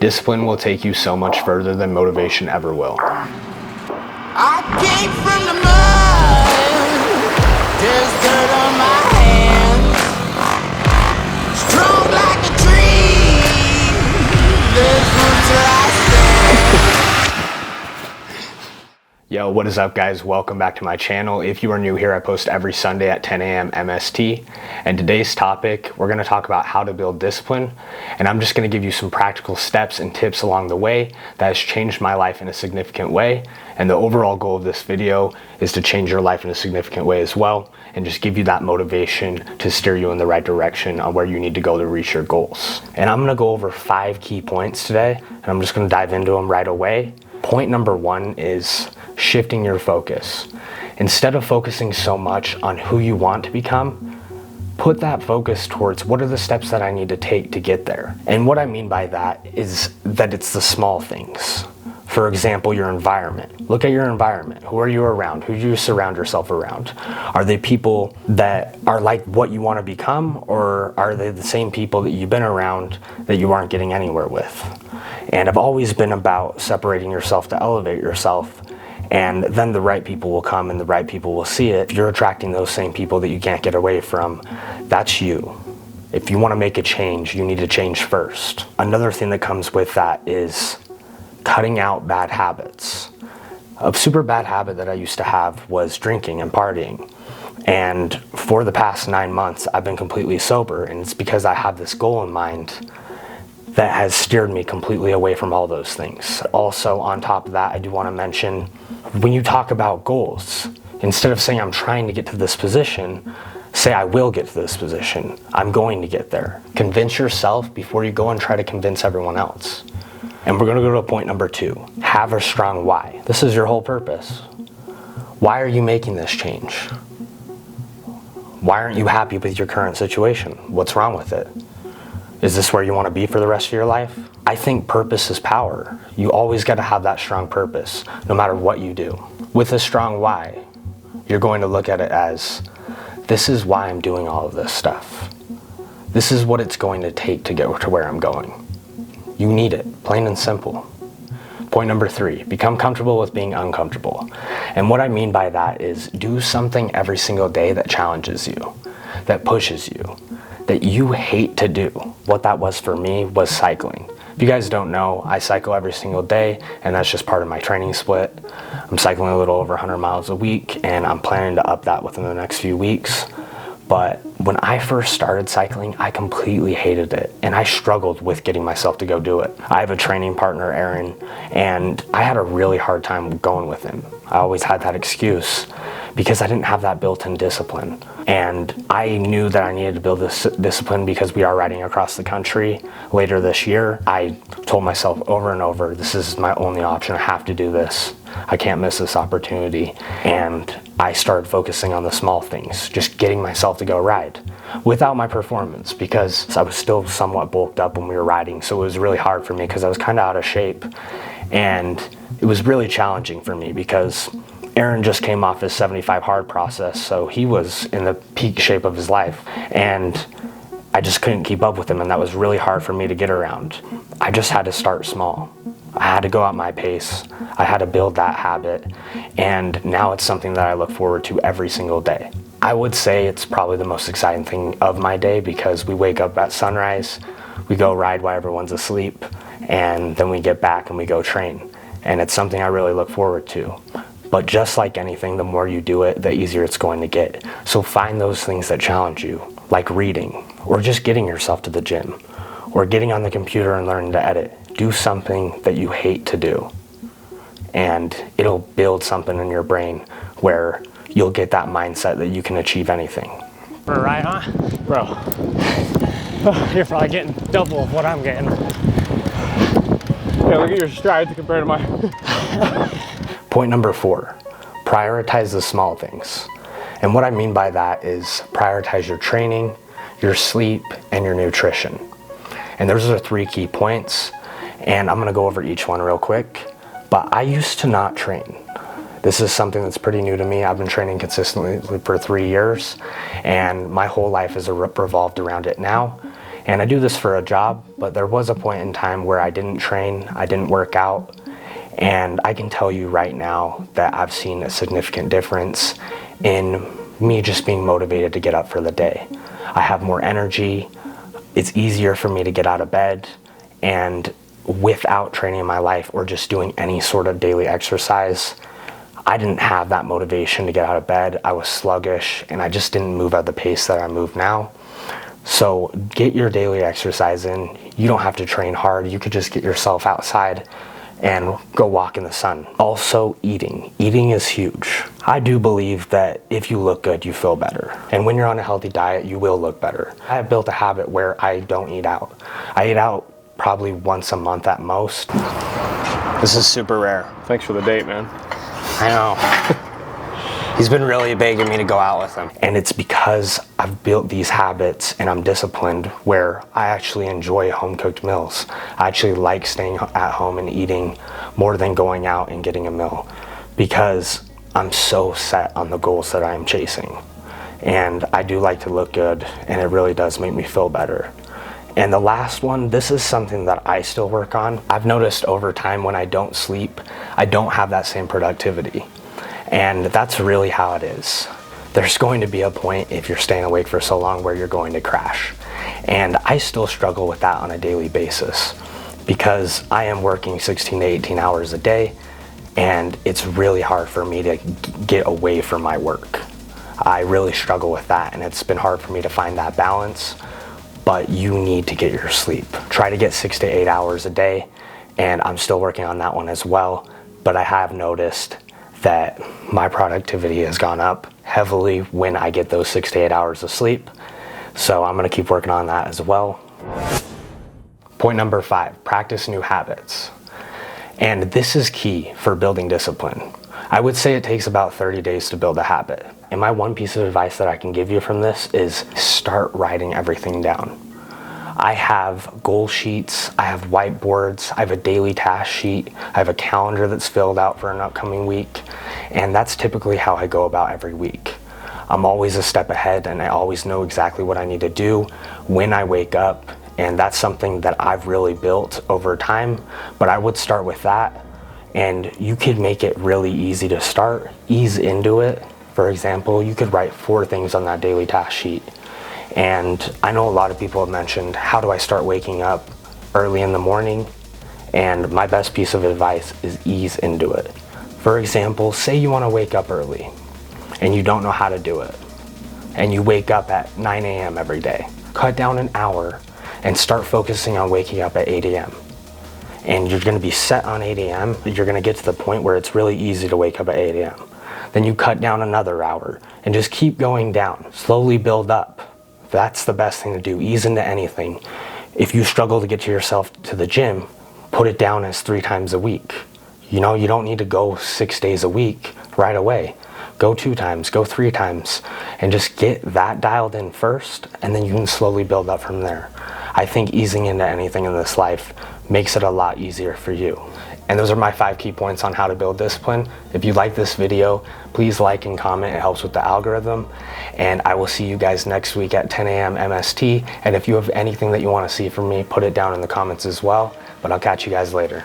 Discipline will take you so much further than motivation ever will. I came from the mud, there's dirt on my hands, strong like a tree, there's roots where I stand. Yo, what is up guys? Welcome back to my channel. If you are new here, I post every Sunday at 10 a.m. MST. And today's topic, we're gonna talk about how to build discipline. And I'm just gonna give you some practical steps and tips along the way that has changed my life in a significant way. And the overall goal of this video is to change your life in a significant way as well, and just give you that motivation to steer you in the right direction on where you need to go to reach your goals. And I'm gonna go over 5 key points today, and I'm just gonna dive into them right away. Point number 1 is shifting your focus. Instead of focusing so much on who you want to become, put that focus towards what are the steps that I need to take to get there. And what I mean by that is that it's the small things. For example, your environment. Look at your environment. Who are you around? Who do you surround yourself around? Are they people that are like what you want to become, or are they the same people that you've been around that you aren't getting anywhere with? And I've always been about separating yourself to elevate yourself, and then the right people will come and the right people will see it. If you're attracting those same people that you can't get away from, that's you. If you want to make a change, you need to change first. Another thing that comes with that is cutting out bad habits. A super bad habit that I used to have was drinking and partying. And for the past 9 months, I've been completely sober, and it's because I have this goal in mind that has steered me completely away from all those things. Also, on top of that, I do want to mention, when you talk about goals, instead of saying I'm trying to get to this position, say I will get to this position. I'm going to get there. Convince yourself before you go and try to convince everyone else. And we're going to go to point number 2. Have a strong why. This is your whole purpose. Why are you making this change? Why aren't you happy with your current situation? What's wrong with it? Is this where you want to be for the rest of your life? I think purpose is power. You always got to have that strong purpose, no matter what you do. With a strong why, you're going to look at it as, this is why I'm doing all of this stuff. This is what it's going to take to get to where I'm going. You need it, plain and simple. Point number 3, become comfortable with being uncomfortable. And what I mean by that is do something every single day that challenges you, that pushes you, that you hate to do. What that was for me was cycling. If you guys don't know, I cycle every single day, and that's just part of my training split. I'm cycling a little over 100 miles a week, and I'm planning to up that within the next few weeks. But when I first started cycling, I completely hated it, and I struggled with getting myself to go do it. I have a training partner, Aaron, and I had a really hard time going with him. I always had that excuse because I didn't have that built-in discipline. And I knew that I needed to build this discipline because we are riding across the country later this year. I told myself over and over, this is my only option. I have to do this. I can't miss this opportunity. And I started focusing on the small things, just getting myself to go ride without my performance, because I was still somewhat bulked up when we were riding. So it was really hard for me because I was kind of out of shape. And it was really challenging for me because Aaron just came off his 75 hard process, so he was in the peak shape of his life, and I just couldn't keep up with him, and that was really hard for me to get around. I just had to start small. I had to go at my pace. I had to build that habit, and now it's something that I look forward to every single day. I would say it's probably the most exciting thing of my day because we wake up at sunrise, we go ride while everyone's asleep, and then we get back and we go train, and it's something I really look forward to. But just like anything, the more you do it, the easier it's going to get. So find those things that challenge you, like reading, or just getting yourself to the gym, or getting on the computer and learning to edit. Do something that you hate to do, and it'll build something in your brain where you'll get that mindset that you can achieve anything. For a ride, huh? Bro, you're probably getting double of what I'm getting. Yeah, look at your strides compared to mine. Point number 4, prioritize the small things. And what I mean by that is prioritize your training, your sleep, and your nutrition. And those are 3 key points, and I'm gonna go over each one real quick. But I used to not train. This is something that's pretty new to me. I've been training consistently for 3 years, and my whole life is revolved around it now. And I do this for a job, but there was a point in time where I didn't train, I didn't work out, and I can tell you right now that I've seen a significant difference in me just being motivated to get up for the day. I have more energy, it's easier for me to get out of bed, and without training in my life or just doing any sort of daily exercise, I didn't have that motivation to get out of bed. I was sluggish and I just didn't move at the pace that I move now. So get your daily exercise in. You don't have to train hard. You could just get yourself outside and go walk in the sun. Also, eating. Eating is huge. I do believe that if you look good, you feel better. And when you're on a healthy diet, you will look better. I have built a habit where I don't eat out. I eat out probably once a month at most. This is super rare. Thanks for the date, man. I know. He's been really begging me to go out with him. And it's because I've built these habits and I'm disciplined where I actually enjoy home-cooked meals. I actually like staying at home and eating more than going out and getting a meal because I'm so set on the goals that I'm chasing. And I do like to look good, and it really does make me feel better. And the last one, this is something that I still work on. I've noticed over time when I don't sleep, I don't have that same productivity. And that's really how it is. There's going to be a point if you're staying awake for so long where you're going to crash. And I still struggle with that on a daily basis because I am working 16 to 18 hours a day, and it's really hard for me to get away from my work. I really struggle with that, and it's been hard for me to find that balance. But you need to get your sleep. Try to get 6 to 8 hours a day, and I'm still working on that one as well. But I have noticed that my productivity has gone up heavily when I get those 6 to 8 hours of sleep. So I'm gonna keep working on that as well. Point number 5, practice new habits. And this is key for building discipline. I would say it takes about 30 days to build a habit. And my one piece of advice that I can give you from this is start writing everything down. I have goal sheets, I have whiteboards, I have a daily task sheet, I have a calendar that's filled out for an upcoming week, and that's typically how I go about every week. I'm always a step ahead and I always know exactly what I need to do when I wake up, and that's something that I've really built over time, but I would start with that. And you could make it really easy to start, ease into it. For example, you could write 4 things on that daily task sheet. And I know a lot of people have mentioned, how do I start waking up early in the morning? And my best piece of advice is ease into it. For example, say you want to wake up early and you don't know how to do it. And you wake up at 9 a.m. every day. Cut down an hour and start focusing on waking up at 8 a.m. And you're going to be set on 8 a.m. You're going to get to the point where it's really easy to wake up at 8 a.m. Then you cut down another hour and just keep going down. Slowly build up. That's the best thing to do. Ease into anything. If you struggle to get yourself to the gym, put it down as 3 times a week. You know, you don't need to go 6 days a week right away. Go 2 times, go 3 times, and just get that dialed in first, and then you can slowly build up from there. I think easing into anything in this life makes it a lot easier for you. And those are my 5 key points on how to build discipline. If you like this video, please like and comment. It helps with the algorithm. And I will see you guys next week at 10 a.m. MST. And if you have anything that you want to see from me, put it down in the comments as well. But I'll catch you guys later.